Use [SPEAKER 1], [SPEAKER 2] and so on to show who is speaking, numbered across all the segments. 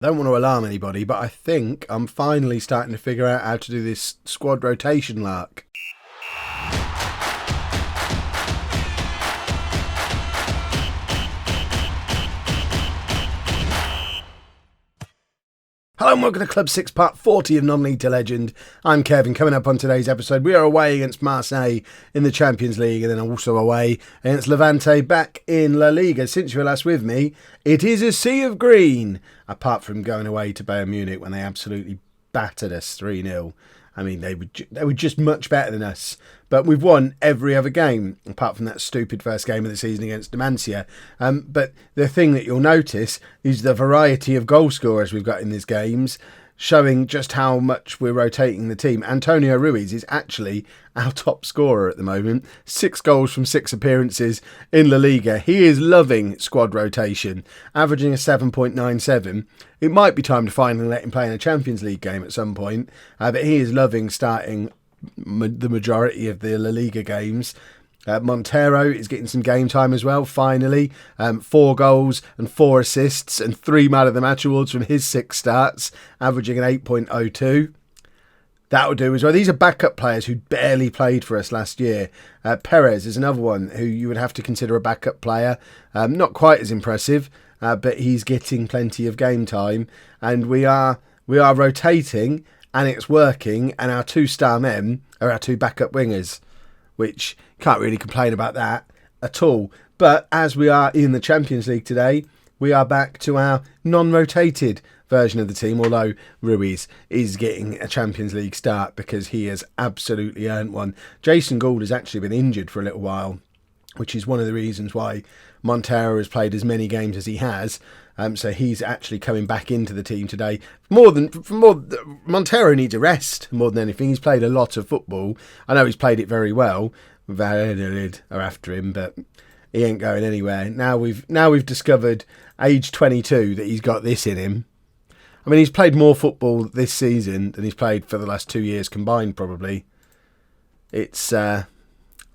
[SPEAKER 1] Don't want to alarm anybody, but I think I'm finally starting to figure out how to do this squad rotation lark. Hello and welcome to Club 6 Part 40 of Non-League to Legend. I'm Kevin. Coming up on today's episode, we are away against Marseille in the Champions League and then also away against Levante back in La Liga. Since you were last with me, it is a sea of green, apart from going away to Bayern Munich when they absolutely battered us 3-0. I mean, they were just much better than us. But we've won every other game, apart from that stupid first game of the season against Numancia. But the thing that you'll notice is the variety of goal scorers we've got in these games, showing just how much we're rotating the team. Antonio Ruiz is actually our top scorer at the moment. 6 goals from 6 appearances in La Liga. He is loving squad rotation, averaging a 7.97. It might be time to finally let him play in a Champions League game at some point, but he is loving starting the majority of the La Liga games. Montero is getting some game time as well, finally. 4 goals and 4 assists and 3 man of the match awards from his 6 starts, averaging an 8.02. That'll do as well. These are backup players who barely played for us last year. Perez is another one who you would have to consider a backup player. Not quite as impressive, but he's getting plenty of game time. And we are rotating, and it's working, and our 2-star men are our 2 backup wingers, which can't really complain about that at all. But as we are in the Champions League today, we are back to our non-rotated version of the team, although Ruiz is getting a Champions League start because he has absolutely earned one. Jason Gould has actually been injured for a little while, which is one of the reasons why Montero has played as many games as he has. So he's actually coming back into the team today. Montero needs a rest more than anything. He's played a lot of football. I know he's played it very well. Valladolid are after him, but he ain't going anywhere. Now we've discovered, age 22, that he's got this in him. I mean, he's played more football this season than he's played for the last 2 years combined, probably. It's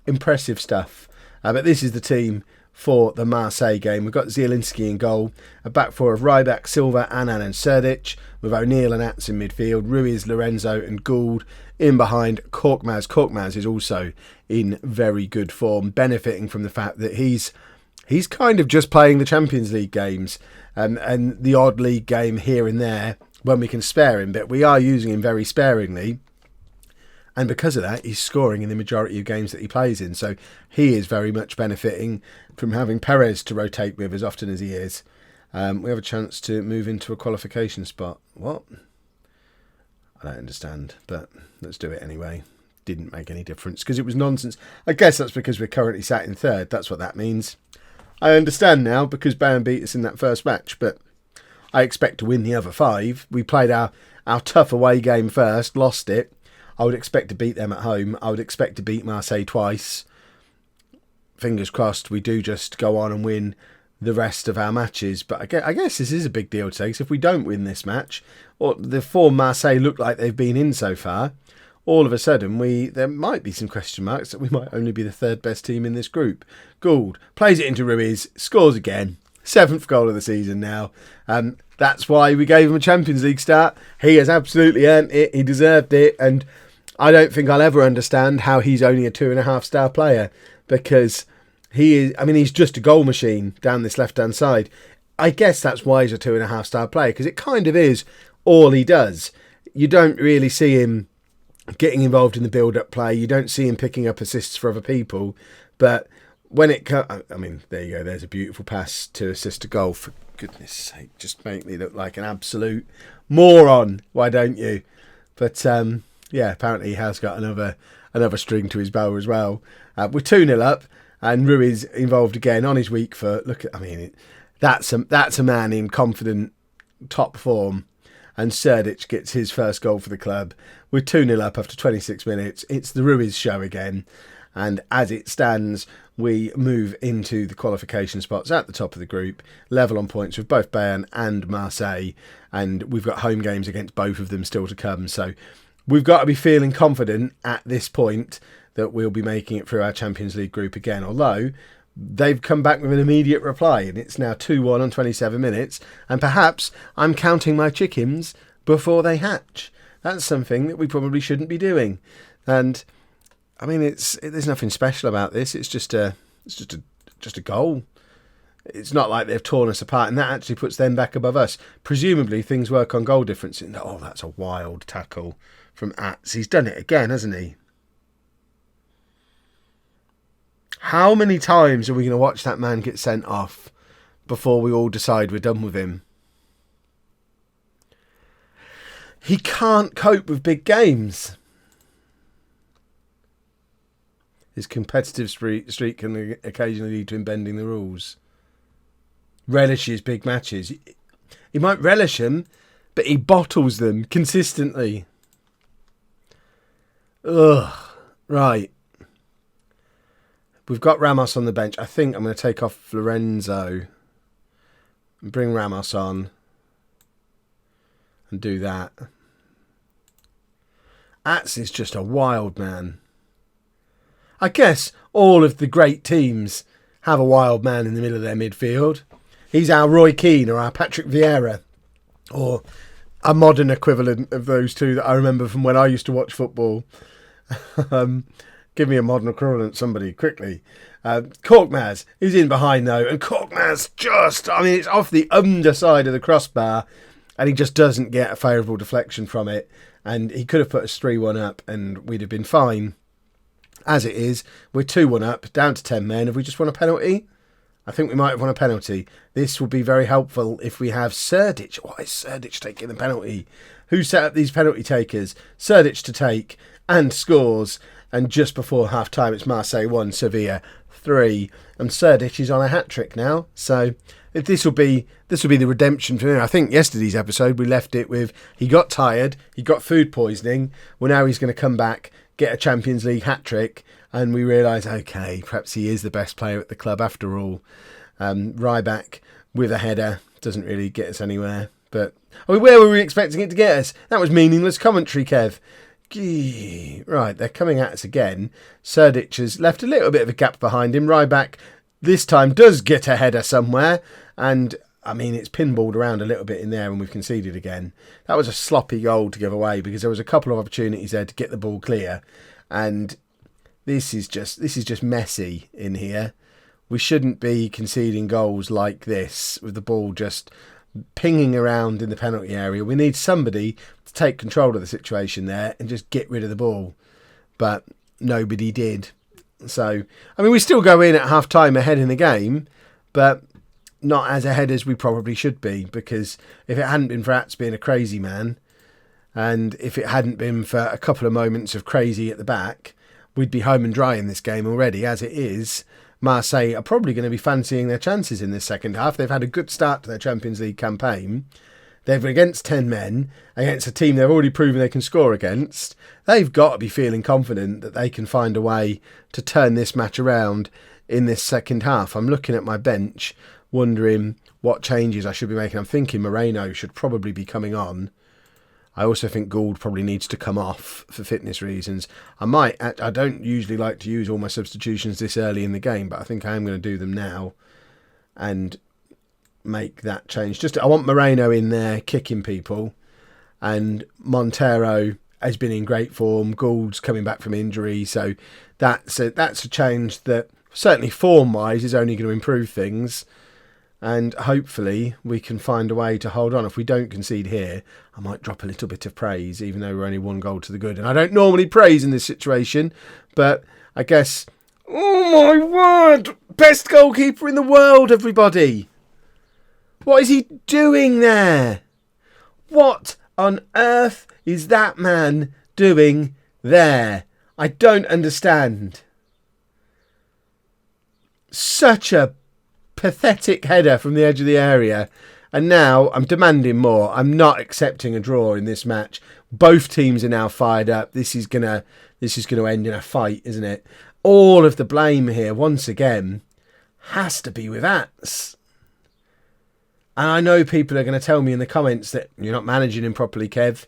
[SPEAKER 1] impressive stuff. But this is the team for the Marseille game. We've got Zielinski in goal, a back four of Rybak, Silva, Annan and Serdic, with O'Neill and Atz in midfield, Ruiz, Lorenzo and Gould in behind Korkmaz. Korkmaz is also in very good form, benefiting from the fact that he's kind of just playing the Champions League games and the odd league game here and there when we can spare him, but we are using him very sparingly. And because of that, he's scoring in the majority of games that he plays in. So he is very much benefiting from having Perez to rotate with as often as he is. We have a chance to move into a qualification spot. What? I don't understand, but let's do it anyway. Didn't make any difference because it was nonsense. I guess that's because we're currently sat in third. That's what that means. I understand now because Bayern beat us in that first match, but I expect to win the other 5. We played our tough away game first, lost it. I would expect to beat them at home. I would expect to beat Marseille twice. Fingers crossed we do just go on and win the rest of our matches. But I guess this is a big deal today, because if we don't win this match, or the form Marseille look like they've been in so far, all of a sudden there might be some question marks that we might only be the 3rd best team in this group. Gould plays it into Ruiz, scores again. 7th goal of the season now. That's why we gave him a Champions League start. He has absolutely earned it. He deserved it. And I don't think I'll ever understand how he's only a 2.5-star player, because he's just a goal machine down this left-hand side. I guess that's why he's a 2.5-star player, because it kind of is all he does. You don't really see him getting involved in the build-up play. You don't see him picking up assists for other people. But when it comes, I mean, there you go. There's a beautiful pass to assist a goal. For goodness sake, just make me look like an absolute moron. Why don't you? But yeah, apparently he has got another string to his bow as well. We're 2-0 up, and Ruiz involved again on his weak foot. That's a man in confident top form. And Serdic gets his first goal for the club. We're 2-0 up after 26 minutes. It's the Ruiz show again. And as it stands, we move into the qualification spots at the top of the group, level on points with both Bayern and Marseille. And we've got home games against both of them still to come. So we've got to be feeling confident at this point that we'll be making it through our Champions League group again. Although they've come back with an immediate reply, and it's now 2-1 on 27 minutes, and perhaps I'm counting my chickens before they hatch. That's something that we probably shouldn't be doing. And I mean, there's nothing special about this. It's just a goal. It's not like they've torn us apart, and that actually puts them back above us. Presumably, things work on goal difference. Oh, that's a wild tackle from Ats. He's done it again, hasn't he? How many times are we going to watch that man get sent off before we all decide we're done with him? He can't cope with big games. His competitive streak can occasionally lead to him bending the rules. Relishes big matches. He might relish them, but he bottles them consistently. Ugh. Right. We've got Ramos on the bench. I think I'm going to take off Lorenzo and bring Ramos on and do that. Ats is just a wild man. I guess all of the great teams have a wild man in the middle of their midfield. He's our Roy Keane or our Patrick Vieira, or a modern equivalent of those two that I remember from when I used to watch football. Give me a modern equivalent, somebody, quickly. Korkmaz is in behind, though, and Korkmaz it's off the underside of the crossbar, and he just doesn't get a favourable deflection from it, and he could have put us 3-1 up, and we'd have been fine. As it is, we're 2-1 up, down to 10 men. Have we just won a penalty? I think we might have won a penalty. This will be very helpful if we have Serdic. Why is Serdic taking the penalty? Who set up these penalty takers? Serdic to take, and scores. And just before half-time, it's Marseille 1, Sevilla 3. And Serdic is on a hat-trick now. So this will be the redemption for him. I think yesterday's episode, we left it with he got tired, he got food poisoning. Well, now he's going to come back, get a Champions League hat-trick, and we realise, okay, perhaps he is the best player at the club after all. Ryback with a header doesn't really get us anywhere. But where were we expecting it to get us? That was meaningless commentary, Kev. Gee. Right, they're coming at us again. Serdic has left a little bit of a gap behind him. Ryback this time does get a header somewhere, and I mean, it's pinballed around a little bit in there and we've conceded again. That was a sloppy goal to give away because there was a couple of opportunities there to get the ball clear. And this is just messy in here. We shouldn't be conceding goals like this with the ball just pinging around in the penalty area. We need somebody to take control of the situation there and just get rid of the ball. But nobody did. So, I mean, we still go in at half-time ahead in the game, but not as ahead as we probably should be, because if it hadn't been for Ats being a crazy man, and if it hadn't been for a couple of moments of crazy at the back, we'd be home and dry in this game already. As it is, Marseille are probably going to be fancying their chances in this second half. They've had a good start to their Champions League campaign. They're against 10 men, against a team they've already proven they can score against. They've got to be feeling confident that they can find a way to turn this match around in this second half. I'm looking at my bench, wondering what changes I should be making. I'm thinking Moreno should probably be coming on. I also think Gould probably needs to come off for fitness reasons. I don't usually like to use all my substitutions this early in the game, but I think I am going to do them now and make that change. I want Moreno in there kicking people, and Montero has been in great form. Gould's coming back from injury, so that's a change that certainly form-wise is only going to improve things. And hopefully we can find a way to hold on. If we don't concede here, I might drop a little bit of praise, even though we're only 1 goal to the good. And I don't normally praise in this situation, but I guess, oh my word, best goalkeeper in the world, everybody. What is he doing there? What on earth is that man doing there? I don't understand. Such a pathetic header from the edge of the area, and now I'm demanding more. I'm not accepting a draw in this match. Both teams are now fired up. This is gonna end in a fight, isn't it? All of the blame here once again has to be with Ats. And I know people are going to tell me in the comments that you're not managing him properly, Kev.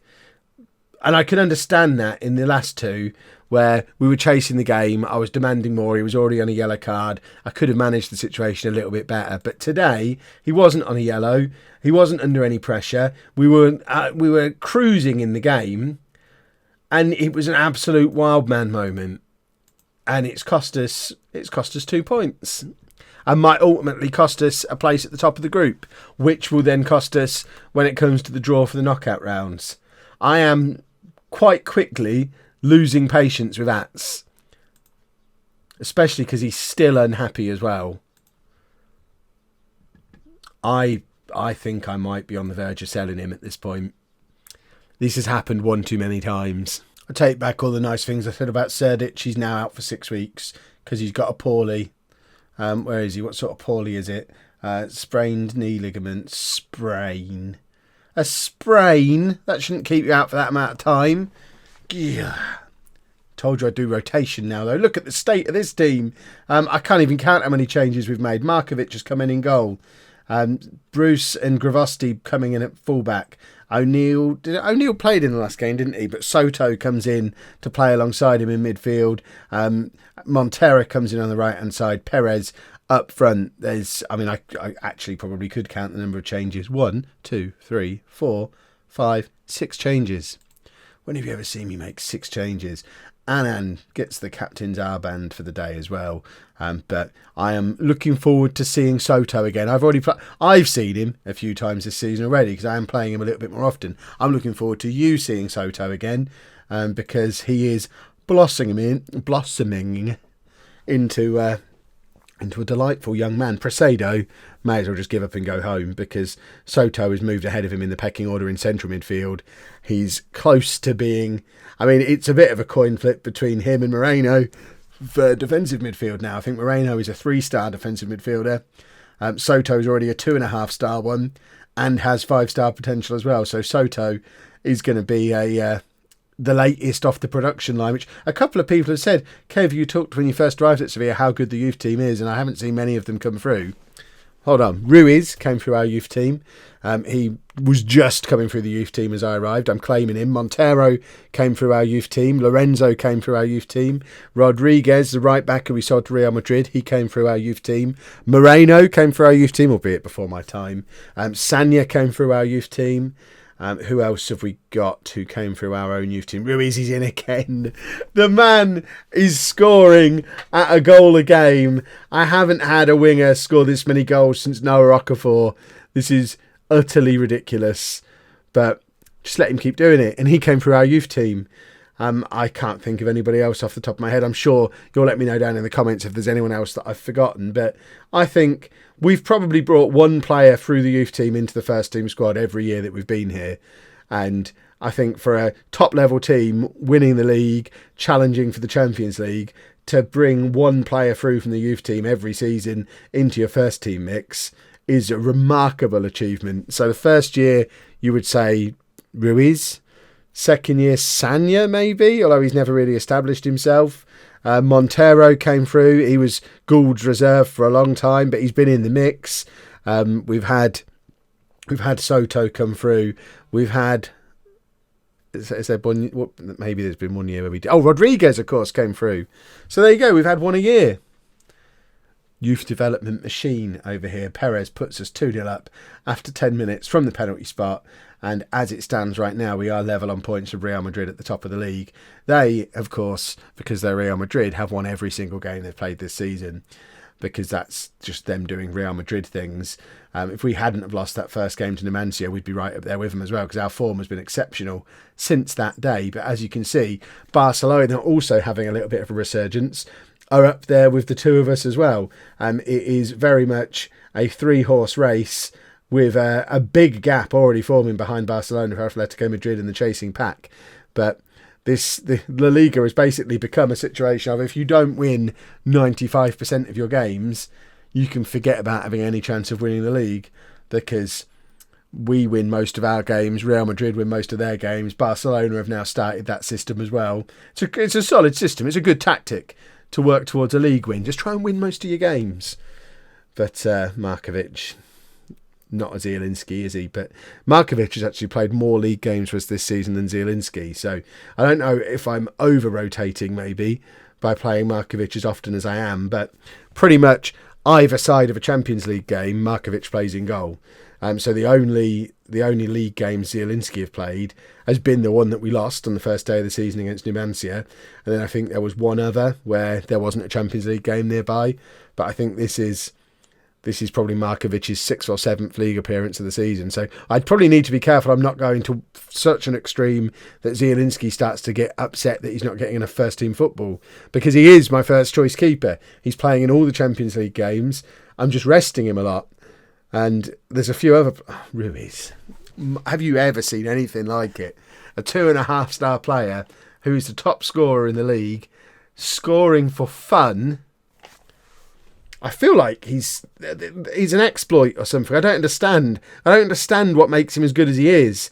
[SPEAKER 1] And I can understand that in the last two, where we were chasing the game. I was demanding more. He was already on a yellow card. I could have managed the situation a little bit better. But today, he wasn't on a yellow. He wasn't under any pressure. We were cruising in the game, and it was an absolute wild man moment. And it's cost us 2 points. And might ultimately cost us a place at the top of the group, which will then cost us when it comes to the draw for the knockout rounds. I am quite quickly losing patience with Ats, especially because he's still unhappy as well. I think I might be on the verge of selling him at this point. This has happened one too many times. I take back all the nice things I said about Serdic. He's now out for 6 weeks because he's got a poorly. Where is he? What sort of poorly is it? Sprained knee ligament. Sprain. A sprain? That shouldn't keep you out for that amount of time. Yeah. Told you I'd do rotation now, though. Look at the state of this team. I can't even count how many changes we've made. Markovic has come in goal. Bruce and Gravosti coming in at fullback. O'Neill played in the last game, didn't he? But Soto comes in to play alongside him in midfield. Montero comes in on the right-hand side. Perez up front. I actually probably could count the number of changes. 1, 2, 3, 4, 5, 6 changes. When have you ever seen me make 6 changes? Anand gets the captain's arband for the day as well. But I am looking forward to seeing Soto again. I've seen him a few times this season already because I am playing him a little bit more often. I'm looking forward to you seeing Soto again because he is blossoming into a delightful young man. Presedo may as well just give up and go home because Soto has moved ahead of him in the pecking order in central midfield. He's close to being... it's a bit of a coin flip between him and Moreno for defensive midfield now. I think Moreno is a 3-star defensive midfielder. Soto's already a 2.5-star one and has 5-star potential as well. So Soto is going to be the latest off the production line, which a couple of people have said, Kev, you talked when you first arrived at Sevilla how good the youth team is, and I haven't seen many of them come through. Hold on. Ruiz came through our youth team. He was just coming through the youth team as I arrived. I'm claiming him. Montero came through our youth team. Lorenzo came through our youth team. Rodriguez, the right back who we sold to Real Madrid, he came through our youth team. Moreno came through our youth team, albeit before my time. Sanya came through our youth team. Who else have we got who came through our own youth team? Ruiz is in again. The man is scoring at a goal a game. I haven't had a winger score this many goals since Noah Okafor. This is utterly ridiculous. But just let him keep doing it. And he came through our youth team. I can't think of anybody else off the top of my head. I'm sure you'll let me know down in the comments if there's anyone else that I've forgotten. But I think we've probably brought one player through the youth team into the first team squad every year that we've been here. And I think for a top level team winning the league, challenging for the Champions League, to bring one player through from the youth team every season into your first team mix is a remarkable achievement. So the first year you would say Ruiz. Second year, Sanya, maybe, although he's never really established himself. Montero came through. He was Gould's reserve for a long time, but he's been in the mix. We've had Soto come through. We've had... Is there one, maybe there's been 1 year where we did... Oh, Rodriguez, of course, came through. So there you go. We've had one a year. Youth development machine over here. Perez puts us 2-0 up after 10 minutes from the penalty spot. And as it stands right now, we are level on points with Real Madrid at the top of the league. They, of course, because they're Real Madrid, have won every single game they've played this season because that's just them doing Real Madrid things. If we hadn't have lost that first game to Numancia, we'd be right up there with them as well because our form has been exceptional since that day. But as you can see, Barcelona also having a little bit of a resurgence are up there with the two of us as well. It is very much a 3-horse race with a big gap already forming behind Barcelona for Atletico Madrid in the chasing pack. But the La Liga has basically become a situation of if you don't win 95% of your games, you can forget about having any chance of winning the league because we win most of our games, Real Madrid win most of their games, Barcelona have now started that system as well. It's a solid system, it's a good tactic to work towards a league win. Just try and win most of your games. But Markovic... not a Zielinski, is he? But Markovic has actually played more league games for us this season than Zielinski. So I don't know if I'm over-rotating maybe by playing Markovic as often as I am, but pretty much either side of a Champions League game, Markovic plays in goal. So the only league game Zielinski have played has been the one that we lost on the first day of the season against Numancia, and then I think there was one other where there wasn't a Champions League game nearby. But I think this is probably Markovic's 6th or 7th league appearance of the season. So I'd probably need to be careful I'm not going to such an extreme that Zielinski starts to get upset that he's not getting enough first team football, because he is my first choice keeper. He's playing in all the Champions League games. I'm just resting him a lot. And there's a few other... Ruiz. Have you ever seen anything like it? A 2.5-star player who is the top scorer in the league, scoring for fun. I feel like he's an exploit or something. I don't understand. What makes him as good as he is.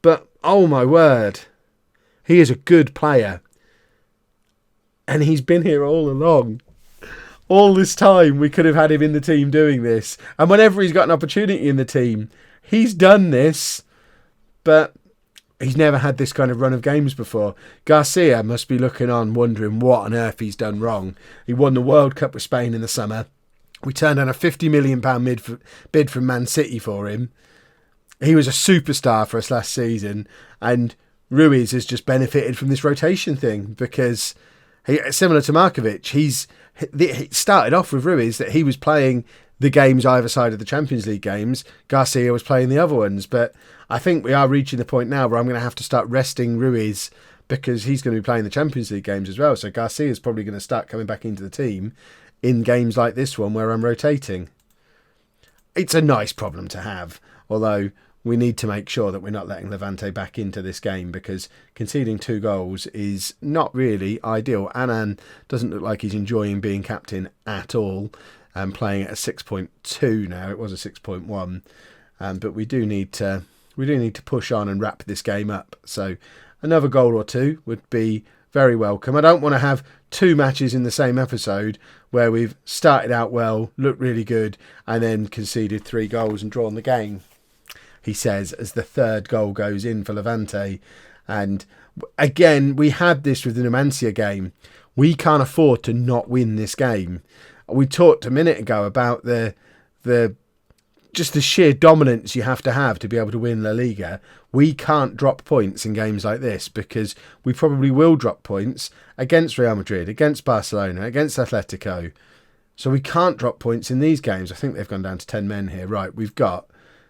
[SPEAKER 1] But, oh my word, he is a good player. And he's been here all along. All this time we could have had him in the team doing this. And whenever he's got an opportunity in the team, he's done this. But he's never had this kind of run of games before. Garcia must be looking on, wondering what on earth he's done wrong. He won the World Cup with Spain in the summer. We turned down a £50 million bid from Man City for him. He was a superstar for us last season. And Ruiz has just benefited from this rotation thing, because similar to Markovic, he started off with Ruiz that he was playing the games either side of the Champions League games. Garcia was playing the other ones. But I think we are reaching the point now where I'm going to have to start resting Ruiz, because he's going to be playing the Champions League games as well. So Garcia is probably going to start coming back into the team in games like this one where I'm rotating. It's a nice problem to have, although we need to make sure that we're not letting Levante back into this game, because conceding 2 goals is not really ideal. Annan doesn't look like he's enjoying being captain at all, playing at a 6.2 now. It was a 6.1, but we do need to push on and wrap this game up. So another goal or 2 would be very welcome. I don't want to have 2 matches in the same episode where we've started out well, looked really good, and then conceded 3 goals and drawn the game, he says, as the 3rd goal goes in for Levante. And again, we had this with the Numancia game. We can't afford to not win this game. We talked a minute ago about the sheer dominance you have to be able to win La Liga. We can't drop points in games like this, because we probably will drop points against Real Madrid, against Barcelona, against Atletico. So we can't drop points in these games. I think they've gone down to 10 men here. Right, we've got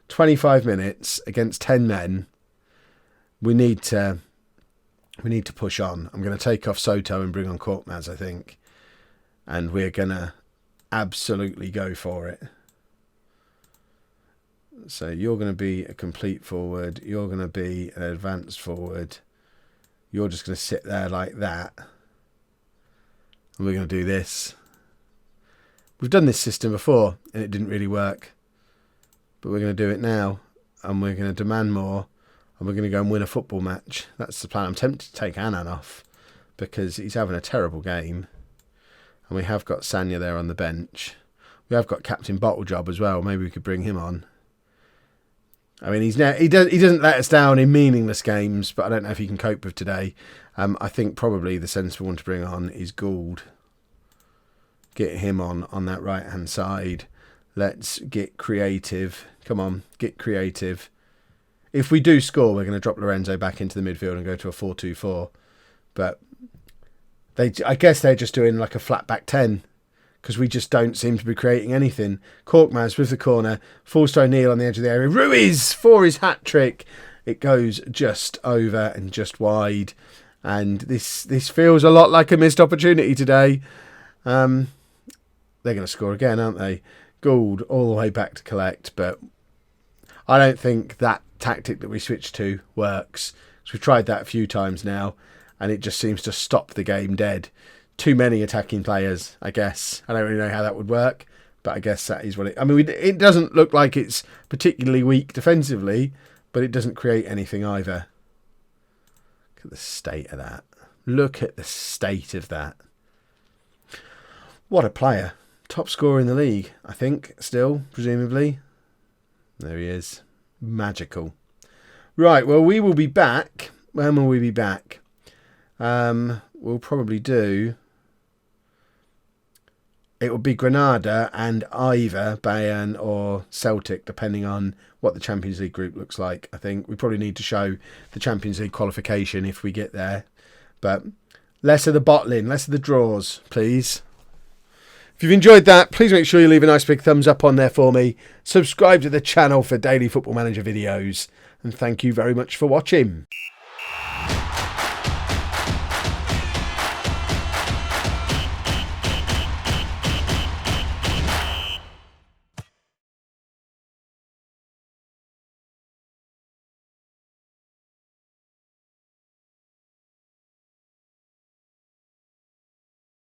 [SPEAKER 1] 25 minutes against 10 men. We need to push on. I'm going to take off Soto and bring on Korkmaz, I think. And we're going to absolutely go for it. So you're going to be a complete forward. You're going to be an advanced forward. You're just going to sit there like that. And we're going to do this. We've done this system before and it didn't really work. But we're going to do it now. And we're going to demand more. And we're going to go and win a football match. That's the plan. I'm tempted to take Annan off, because he's having a terrible game. And we have got Sanya there on the bench. We have got Captain Bottlejob as well. Maybe we could bring him on. I mean, he doesn't let us down in meaningless games, but I don't know if he can cope with today. I think probably the sensible one to bring on is Gould. Get him on that right-hand side. Let's get creative. Come on, get creative. If we do score, we're going to drop Lorenzo back into the midfield and go to a 4-2-4. But I guess they're just doing like a flat back 10, because we just don't seem to be creating anything. Korkmaz with the corner, falls to O'Neill on the edge of the area. Ruiz for his hat-trick. It goes just over and just wide. And this feels a lot like a missed opportunity today. They're going to score again, aren't they? Gould all the way back to collect, but I don't think that tactic that we switched to works. So we've tried that a few times now, and it just seems to stop the game dead. Too many attacking players, I guess. I don't really know how that would work, but I guess that is what it... I mean, it doesn't look like it's particularly weak defensively, but it doesn't create anything either. Look at the state of that. Look at the state of that. What a player. Top scorer in the league, I think, still, presumably. There he is. Magical. Right, well, we will be back. When will we be back? We'll probably do... It will be Granada and either Bayern or Celtic, depending on what the Champions League group looks like. I think we probably need to show the Champions League qualification if we get there. But less of the bottling, less of the draws, please. If you've enjoyed that, please make sure you leave a nice big thumbs up on there for me. Subscribe to the channel for daily Football Manager videos. And thank you very much for watching.